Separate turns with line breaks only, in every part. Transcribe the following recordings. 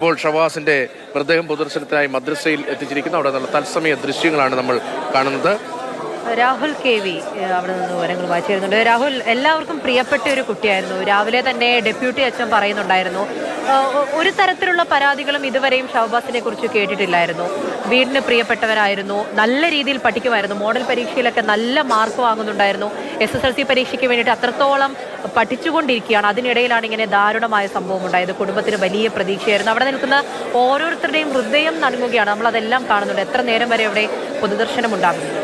ഇപ്പോൾ ഷവാസിന്റെ മൃതദേഹം പൊതുദർശനത്തിനായി മദ്രസയിൽ എത്തിച്ചിരിക്കുന്നു. അവിടെ നിന്നുള്ള തത്സമയ ദൃശ്യങ്ങളാണ് നമ്മൾ കാണുന്നത്.
രാഹുൽ കെ വി അവിടെ നിന്ന് വിവരങ്ങൾ വായിച്ചു തരുന്നുണ്ട്. രാഹുൽ, എല്ലാവർക്കും പ്രിയപ്പെട്ട ഒരു കുട്ടിയായിരുന്നു. രാവിലെ തന്നെ ഡെപ്യൂട്ടി അച്ഛൻ പറയുന്നുണ്ടായിരുന്നു, ഒരു തരത്തിലുള്ള പരാതികളും ഇതുവരെയും ഷഹബാസിനെ കുറിച്ച് കേട്ടിട്ടില്ലായിരുന്നു. വീടിന് പ്രിയപ്പെട്ടവരായിരുന്നു, നല്ല രീതിയിൽ പഠിക്കുമായിരുന്നു, മോഡൽ പരീക്ഷയിലൊക്കെ നല്ല മാർക്ക് വാങ്ങുന്നുണ്ടായിരുന്നു, SSLC പരീക്ഷയ്ക്ക് വേണ്ടിയിട്ട് അത്രത്തോളം പഠിച്ചുകൊണ്ടിരിക്കുകയാണ്. അതിനിടയിലാണ് ഇങ്ങനെ ദാരുണമായ സംഭവം ഉണ്ടായത്. കുടുംബത്തിന് വലിയ പ്രതീക്ഷയായിരുന്നു. അവിടെ നിൽക്കുന്ന ഓരോരുത്തരുടെയും ഹൃദയം നടുങ്ങുകയാണ്. നമ്മളതെല്ലാം കാണുന്നുണ്ട്. എത്ര നേരം വരെ അവിടെ പൊതുദർശനം ഉണ്ടാകുന്നു?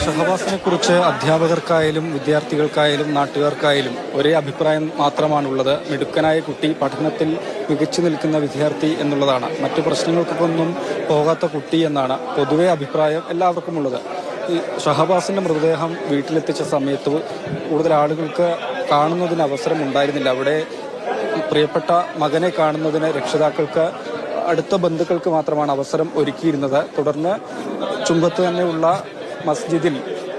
ഷഹബാസിനെ കുറിച്ച് അധ്യാപകർക്കായാലും വിദ്യാർത്ഥികൾക്കായാലും നാട്ടുകാർക്കായാലും ഒരേ അഭിപ്രായം മാത്രമാണുള്ളത്. മിടുക്കനായ കുട്ടി, പഠനത്തിൽ മികച്ചു നിൽക്കുന്ന വിദ്യാർത്ഥി എന്നുള്ളതാണ്. മറ്റു പ്രശ്നങ്ങൾക്കൊന്നും പോകാത്ത കുട്ടി എന്നാണ് പൊതുവെ അഭിപ്രായം എല്ലാവർക്കും ഉള്ളത്. ഈ ഷഹബാസിന്റെ മൃതദേഹം വീട്ടിലെത്തിച്ച സമയത്ത് കൂടുതൽ ആളുകൾക്ക് കാണുന്നതിന് അവസരം ഉണ്ടായിരുന്നില്ല. അവിടെ പ്രിയപ്പെട്ട മകനെ കാണുന്നതിന് രക്ഷിതാക്കൾക്ക്, അടുത്ത ബന്ധുക്കൾക്ക് മാത്രമാണ് അവസരം ഒരുക്കിയിരുന്നത്. തുടർന്ന് ചുങ്കത്ത് തന്നെയുള്ള മസ്ജിദിൽ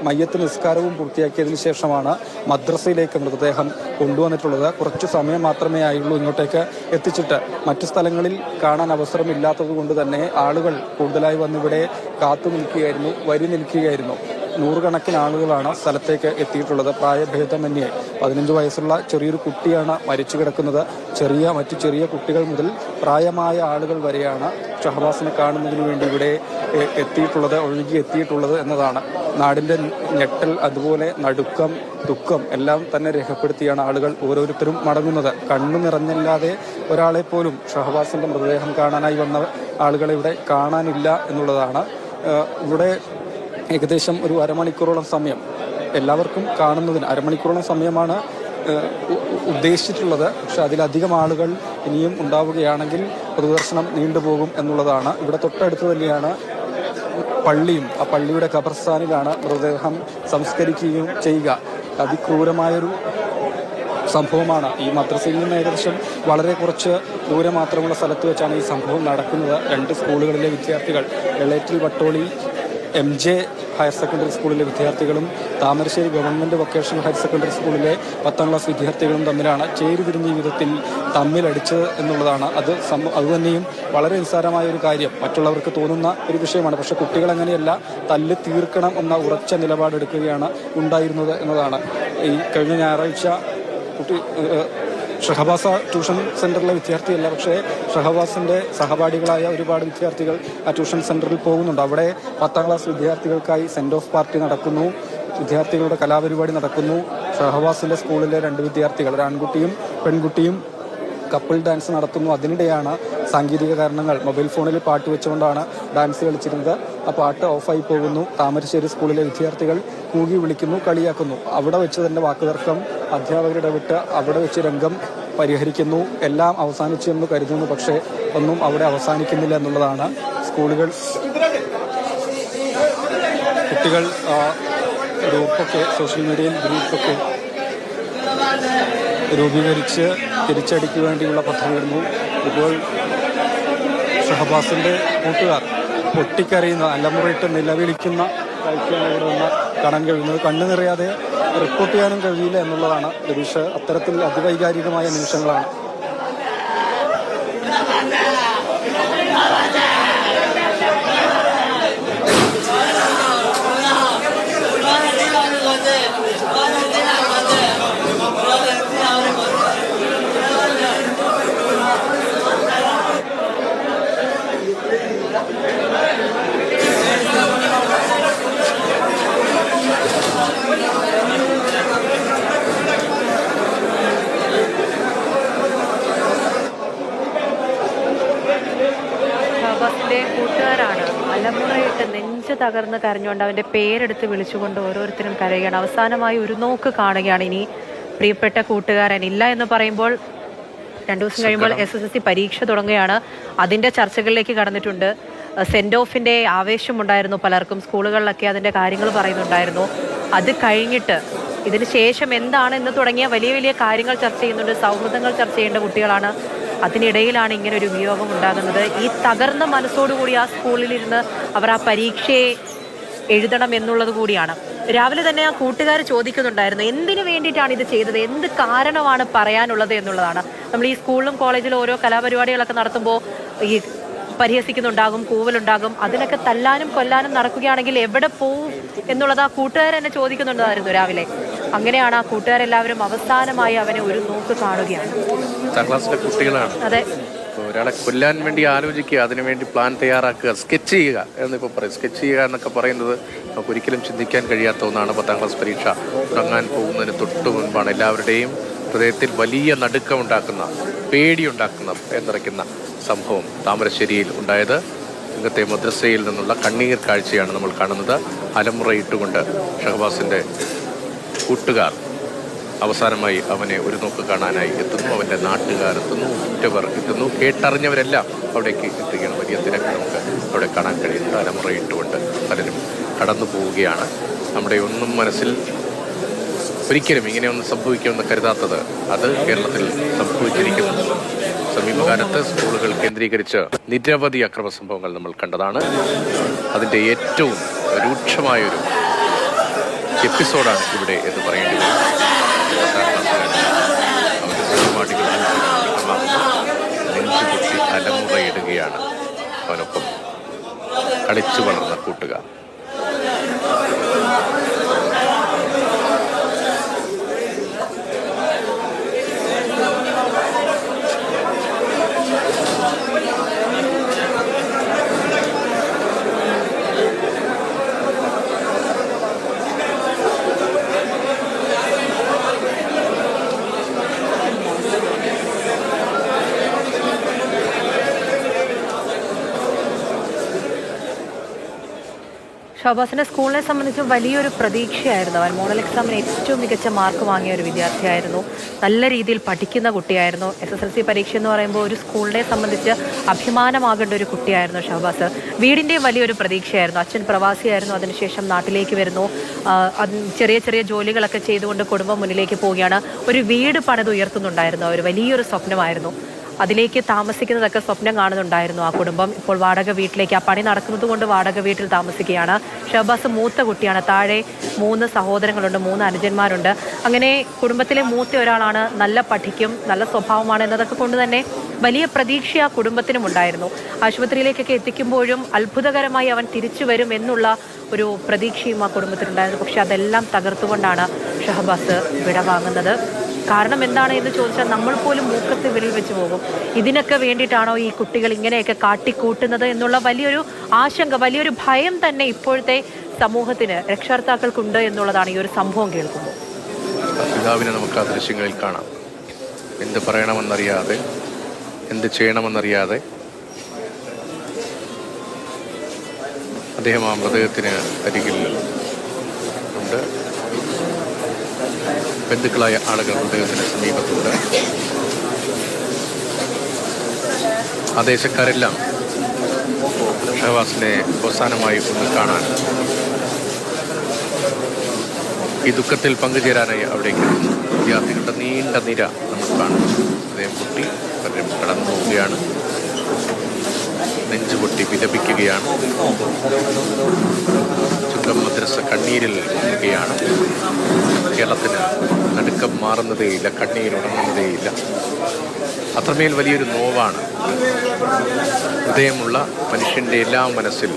മയ്യത്ത് നിസ്കാരവും പൂർത്തിയാക്കിയതിനു ശേഷമാണ് മദ്രസയിലേക്ക് മൃതദേഹം കൊണ്ടുവന്നിട്ടുള്ളത്. കുറച്ചു സമയം മാത്രമേ ആയുള്ളൂ ഇങ്ങോട്ടേക്ക് എത്തിച്ചിട്ട്. മറ്റു സ്ഥലങ്ങളിൽ കാണാൻ അവസരമില്ലാത്തത് കൊണ്ട് തന്നെ ആളുകൾ കൂടുതലായി വന്നിവിടെ കാത്തു നിൽക്കുകയായിരുന്നു, വരി നിൽക്കുകയായിരുന്നു. നൂറുകണക്കിന് ആളുകളാണ് സ്ഥലത്തേക്ക് എത്തിയിട്ടുള്ളത്. പ്രായഭേദമന്യേ 15 വയസ്സുള്ള ചെറിയൊരു കുട്ടിയാണ് മരിച്ചു കിടക്കുന്നത്. മറ്റു ചെറിയ കുട്ടികൾ മുതൽ പ്രായമായ ആളുകൾ വരെയാണ് ഷഹബാസിനെ കാണുന്നതിന് വേണ്ടി ഇവിടെ ഒഴുകി എത്തിയിട്ടുള്ളത് എന്നതാണ്. നാടിൻ്റെ ഞെട്ടൽ, അതുപോലെ നടുക്കം, ദുഃഖം എല്ലാം തന്നെ രേഖപ്പെടുത്തിയാണ് ആളുകൾ ഓരോരുത്തരും മടങ്ങുന്നത്. കണ്ണു നിറഞ്ഞല്ലാതെ ഒരാളെ പോലും ഷഹബാസിന്റെ മൃതദേഹം കാണാനായി വന്ന ആളുകളെ ഇവിടെ കാണാനില്ല എന്നുള്ളതാണ്. ഇവിടെ ഏകദേശം ഒരു അരമണിക്കൂറോളം സമയം എല്ലാവർക്കും കാണുന്നതിന് അരമണിക്കൂറോളം സമയമാണ് ഉദ്ദേശിച്ചിട്ടുള്ളത്. പക്ഷെ അതിലധികം ആളുകൾ ഇനിയും ഉണ്ടാവുകയാണെങ്കിൽ പൊതുദർശനം നീണ്ടുപോകും എന്നുള്ളതാണ്. ഇവിടെ തൊട്ടടുത്ത് തന്നെയാണ് പള്ളിയും. ആ പള്ളിയുടെ ഖബർസ്ഥാനിലാണ് മൃതദേഹം സംസ്കരിക്കുകയും ചെയ്യുക. അതിക്രൂരമായൊരു സംഭവമാണ്. ഈ മദ്രസയിൽ നിന്ന് ഏകദേശം വളരെ കുറച്ച് ദൂരെ മാത്രമുള്ള സ്ഥലത്ത് വെച്ചാണ് ഈ സംഭവം നടക്കുന്നത്. 2 സ്കൂളുകളിലെ വിദ്യാർത്ഥികൾ, Elettil Vattoli MJ higher secondary സ്കൂളിലെ വിദ്യാർത്ഥികളും Thamarassery government vocational higher secondary സ്കൂളിലെ 10ാം ക്ലാസ് വിദ്യാർത്ഥികളും തമ്മിലാണ് ചേരിതിരിഞ്ഞ വിധത്തിൽ തമ്മിലടിച്ചത് എന്നുള്ളതാണ്. അതുതന്നെയും വളരെ നിസ്സാരമായ ഒരു കാര്യം, മറ്റുള്ളവർക്ക് തോന്നുന്ന ഒരു വിഷയമാണ്. പക്ഷേ കുട്ടികൾ അങ്ങനെയല്ല, തല്ല് തീർക്കണം എന്ന ഉറച്ച നിലപാടെടുക്കുകയാണ് ഉണ്ടായിരുന്നത് എന്നതാണ്. ഈ കഴിഞ്ഞ ഞായറാഴ്ച ഷഹബാസ ട്യൂഷൻ സെൻ്ററിലെ വിദ്യാർത്ഥിയല്ല, പക്ഷേ ഷഹബാസിൻ്റെ സഹപാഠികളായ ഒരുപാട് വിദ്യാർത്ഥികൾ ആ ട്യൂഷൻ സെൻ്ററിൽ പോകുന്നുണ്ട്. അവിടെ 10ാം ക്ലാസ് വിദ്യാർത്ഥികൾക്കായി സെൻഡ് ഓഫ് പാർട്ടി നടക്കുന്നു, വിദ്യാർത്ഥികളുടെ കലാപരിപാടി നടക്കുന്നു. ഷഹബാസിൻ്റെ സ്കൂളിലെ 2 വിദ്യാർത്ഥികൾ, ഒരു ആൺകുട്ടിയും പെൺകുട്ടിയും കപ്പിൾ ഡാൻസ് നടത്തുന്നു. അതിനിടെയാണ് സാങ്കേതിക കാരണങ്ങൾ, മൊബൈൽ ഫോണിൽ പാട്ട് വെച്ചുകൊണ്ടാണ് ഡാൻസ് കളിച്ചിരുന്നത്. ആ പാട്ട് ഓഫായി പോകുന്നു. താമരശ്ശേരി സ്കൂളിലെ വിദ്യാർത്ഥികൾ കൂകി വിളിക്കുന്നു, കളിയാക്കുന്നു. അവിടെ വെച്ച് തന്നെ വാക്കുതർക്കം, അധ്യാപകരുടെ വിട്ട് അവിടെ വെച്ച് രംഗം പരിഹരിക്കുന്നു. എല്ലാം അവസാനിച്ചു എന്ന് കരുതുന്നു. പക്ഷേ ഒന്നും അവിടെ അവസാനിക്കുന്നില്ല എന്നുള്ളതാണ്. കുട്ടികൾ ഗ്രൂപ്പൊക്കെ, സോഷ്യൽ മീഡിയയിൽ ഗ്രൂപ്പൊക്കെ രൂപീകരിച്ച് തിരിച്ചടിക്ക് വേണ്ടിയുള്ള പദ്ധതിയിരുന്നു. ഇപ്പോൾ ഷഹബാസിൻ്റെ കൂട്ടുകാർ പൊട്ടിക്കരയുന്ന, അലമുറയിട്ട് നിലവിളിക്കുന്ന കാഴ്ചയാണ് ഇവിടെ നിന്ന് കാണാൻ കഴിയുന്നത്. കണ്ണു നിറയാതെ റിപ്പോർട്ട് ചെയ്യാനും കഴിയില്ല എന്നുള്ളതാണ് രതീഷ്. അത്തരത്തിൽ അതിവൈകാരികമായ നിമിഷങ്ങളാണ്.
കൂട്ടുകാരാണ് അലമുറയിട്ട് നെഞ്ച് തകർന്ന് കരഞ്ഞുകൊണ്ട് അവൻ്റെ പേരെടുത്ത് വിളിച്ചുകൊണ്ട് ഓരോരുത്തരും കരയുകയാണ്. അവസാനമായി ഒരു നോക്ക് കാണുകയാണ്. ഇനി പ്രിയപ്പെട്ട കൂട്ടുകാരൻ ഇല്ല എന്ന് പറയുമ്പോൾ 2 ദിവസം കഴിയുമ്പോൾ SSLC പരീക്ഷ തുടങ്ങുകയാണ്. അതിൻ്റെ ചർച്ചകളിലേക്ക് കടന്നിട്ടുണ്ട്. സെൻഡ് ഓഫിൻ്റെ ആവേശമുണ്ടായിരുന്നു പലർക്കും. സ്കൂളുകളിലൊക്കെ അതിൻ്റെ കാര്യങ്ങൾ പറയുന്നുണ്ടായിരുന്നു. അത് കഴിഞ്ഞിട്ട് ഇതിന് ശേഷം എന്താണ് എന്ന് തുടങ്ങിയ വലിയ വലിയ കാര്യങ്ങൾ ചർച്ച ചെയ്യുന്നുണ്ട്. സൗഹൃദങ്ങൾ ചർച്ച ചെയ്യേണ്ട കുട്ടികളാണ്. അതിനിടയിലാണ് ഇങ്ങനെ ഒരു വിയോഗം ഉണ്ടാകുന്നത്. ഈ തകർന്ന മനസ്സോടുകൂടി ആ സ്കൂളിലിരുന്ന് അവർ ആ പരീക്ഷയെ എഴുതണം എന്നുള്ളത് കൂടിയാണ്. രാവിലെ തന്നെ ആ കൂട്ടുകാർ ചോദിക്കുന്നുണ്ടായിരുന്നു എന്തിനു വേണ്ടിയിട്ടാണ് ഇത് ചെയ്തത്, എന്ത് കാരണമാണ് പറയാനുള്ളത് എന്നുള്ളതാണ്. നമ്മൾ ഈ സ്കൂളിലും കോളേജിലും ഓരോ കലാപരിപാടികളൊക്കെ നടത്തുമ്പോൾ ഈ പരിഹസിക്കുന്നുണ്ടാകും, കൂവലുണ്ടാകും, അതിനൊക്കെ തല്ലാനും കൊല്ലാനും നടക്കുകയാണെങ്കിൽ എവിടെ പോവും എന്നുള്ളത് ആ കൂട്ടുകാർ എന്നെ ചോദിക്കുന്നുണ്ടായിരുന്നു രാവിലെ. അങ്ങനെയാണ് ആ കൂട്ടുകാരെല്ലാവരും അവസാനമായി അവനെ ഒരു നോക്ക് കാണുകയാണ്.
കുട്ടികളാണ്.
അതെ,
ഒരാളെ കൊല്ലാൻ വേണ്ടി ആലോചിക്കുക, അതിനുവേണ്ടി പ്ലാൻ തയ്യാറാക്കുക, സ്കെച്ച് ചെയ്യുക എന്നിപ്പോൾ പറയും. സ്കെച്ച് ചെയ്യുക എന്നൊക്കെ പറയുന്നത് നമുക്ക് ഒരിക്കലും ചിന്തിക്കാൻ കഴിയാത്ത ഒന്നാണ്. 10ാം ക്ലാസ് പരീക്ഷ തുടങ്ങാൻ പോകുന്നതിന് തൊട്ട് മുൻപാണ് എല്ലാവരുടെയും ഹൃദയത്തിൽ വലിയ നടുക്കമുണ്ടാക്കുന്ന, പേടിയുണ്ടാക്കുന്ന, നിറയ്ക്കുന്ന സംഭവം താമരശ്ശേരിയിൽ ഉണ്ടായത്. ഇന്നത്തെ മദ്രസയിൽ നിന്നുള്ള കണ്ണീർ കാഴ്ചയാണ് നമ്മൾ കാണുന്നത്. അലമുറയിട്ടുകൊണ്ട് ഷഹബാസിൻ്റെ കൂട്ടുകാർ അവസാനമായി അവനെ ഒരു നോക്ക് കാണാനായി എത്തുന്നു. അവൻ്റെ നാട്ടുകാരെത്തുന്നു, ഉറ്റവർ എത്തുന്നു, കേട്ടറിഞ്ഞവരെല്ലാം അവിടേക്ക് എത്തുകയാണ്. വലിയ തിരക്ക് നമുക്ക് അവിടെ കാണാൻ കഴിയുന്നത്. അലമുറയിട്ടുകൊണ്ട് പലരും കടന്നു പോവുകയാണ്. നമ്മുടെ ഒന്നും മനസ്സിൽ ഒരിക്കലും ഇങ്ങനെയൊന്നും സംഭവിക്കുമെന്ന് കരുതാത്തത് അത് കേരളത്തിൽ സംഭവിച്ചിരിക്കുന്നു. സമീപകാലത്ത് സ്കൂളുകൾ കേന്ദ്രീകരിച്ച് നിരവധി അക്രമ സംഭവങ്ങൾ നമ്മൾ കണ്ടതാണ്. അതിൻ്റെ ഏറ്റവും രൂക്ഷമായൊരു എപ്പിസോഡാണ് ഇവിടെ എന്ന് പറയേണ്ടി വരും. അവരുടെ സഹപാഠികൾ നെഞ്ചുപൊട്ടി അലമുറയിടുകയാണ് അവനൊപ്പം കളിച്ചു വളർന്ന കൂട്ടുകാർ.
ഷഹബാസിന്റെ സ്കൂളിനെ സംബന്ധിച്ച് വലിയൊരു പ്രതീക്ഷയായിരുന്നു. അവൻ മോഡൽ എക്സാമിന് ഏറ്റവും മികച്ച മാർക്ക് വാങ്ങിയ ഒരു വിദ്യാർത്ഥിയായിരുന്നു. നല്ല രീതിയിൽ പഠിക്കുന്ന കുട്ടിയായിരുന്നു. SSLC പരീക്ഷ എന്ന് പറയുമ്പോൾ ഒരു സ്കൂളിനെ സംബന്ധിച്ച് അഭിമാനമാകേണ്ട ഒരു കുട്ടിയായിരുന്നു ഷഹബാസ്. വീടിൻ്റെയും വലിയൊരു പ്രതീക്ഷയായിരുന്നു. അച്ഛൻ പ്രവാസിയായിരുന്നു, അതിനുശേഷം നാട്ടിലേക്ക് വരുന്നു. ചെറിയ ചെറിയ ജോലികളൊക്കെ ചെയ്തുകൊണ്ട് കുടുംബം മുന്നിലേക്ക് പോവുകയാണ്. ഒരു വീട് പണിത് ഉയർത്തുന്നുണ്ടായിരുന്നു. ഒരു വലിയൊരു സ്വപ്നമായിരുന്നു. അതിലേക്ക് താമസിക്കുന്നതൊക്കെ സ്വപ്നം കാണുന്നുണ്ടായിരുന്നു ആ കുടുംബം. ഇപ്പോൾ വാടക വീട്ടിലേക്ക്, ആ പണി നടക്കുന്നത് കൊണ്ട് വാടക വീട്ടിൽ താമസിക്കുകയാണ്. ഷഹബാസ് മൂത്ത കുട്ടിയാണ്. താഴെ 3 സഹോദരങ്ങളുണ്ട്, 3 അനുജന്മാരുണ്ട്. അങ്ങനെ കുടുംബത്തിലെ മൂത്ത ഒരാളാണ്. നല്ല പഠിക്കും, നല്ല സ്വഭാവമാണ് എന്നതൊക്കെ കൊണ്ട് തന്നെ വലിയ പ്രതീക്ഷ ആ കുടുംബത്തിനും ഉണ്ടായിരുന്നു. ആശുപത്രിയിലേക്കൊക്കെ എത്തിക്കുമ്പോഴും അത്ഭുതകരമായി അവൻ തിരിച്ചു വരും എന്നുള്ള ഒരു പ്രതീക്ഷയും ആ കുടുംബത്തിനുണ്ടായിരുന്നു. പക്ഷെ അതെല്ലാം തകർത്തുകൊണ്ടാണ് ഷഹബാസ് വിടവാങ്ങുന്നത്. കാരണം എന്താണ് എന്ന് ചോദിച്ചാൽ നമ്മൾ പോലും മൂക്കത്ത് വിരൽ വെച്ച് പോകും. ഇതിനൊക്കെ വേണ്ടിയിട്ടാണോ ഈ കുട്ടികൾ ഇങ്ങനെയൊക്കെ കാട്ടിക്കൂട്ടുന്നത് എന്നുള്ള വലിയൊരു ആശങ്ക, വലിയൊരു ഭയം തന്നെ ഇപ്പോഴത്തെ സമൂഹത്തിന്, രക്ഷകർത്താക്കൾക്കുണ്ട് എന്നുള്ളതാണ് ഈ ഒരു സംഭവം കേൾക്കുമ്പോൾ.
പിതാവിനെ നമുക്ക് ആ ദൃശ്യങ്ങളിൽ കാണാം. എന്ത് പറയണമെന്നറിയാതെ, എന്ത് ചെയ്യണമെന്നറിയാതെ അദ്ദേഹം ആ മൃതദേഹത്തിന് അരികിൽ ഉണ്ട്. ബന്ധുക്കളായ ആളുകൾ മൃതദേഹത്തിന് സമീപത്തുണ്ട്. ആ ദേശക്കാരെല്ലാം ഷഹബാസിനെ അവസാനമായി ഒന്ന് കാണാൻ, ഈ ദുഃഖത്തിൽ പങ്കുചേരാനായി അവിടേക്ക് എത്തുന്നു. വിദ്യാർത്ഥികളുടെ നീണ്ട നിര നമ്മൾ കാണുന്നു. ഹൃദയം പൊട്ടി പലരും കടന്നു പോവുകയാണ്. നെഞ്ചുപൊട്ടി വിലപിക്കുകയാണ്. ചുങ്കം മദ്രസ കണ്ണീരിൽ മുങ്ങുകയാണ്. കേരളത്തിന് നടുക്കം മാറുന്നതേയില്ല, കണ്ണീരുണങ്ങുന്നതേയില്ല. അത്രമേൽ വലിയൊരു നോവാണ്. ഹൃദയമുള്ള മനുഷ്യൻ്റെ എല്ലാ മനസ്സിൽ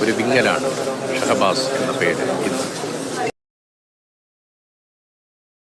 ഒരു വിങ്ങലാണ് ഷഹബാസ് എന്ന പേര് ഇന്ന്.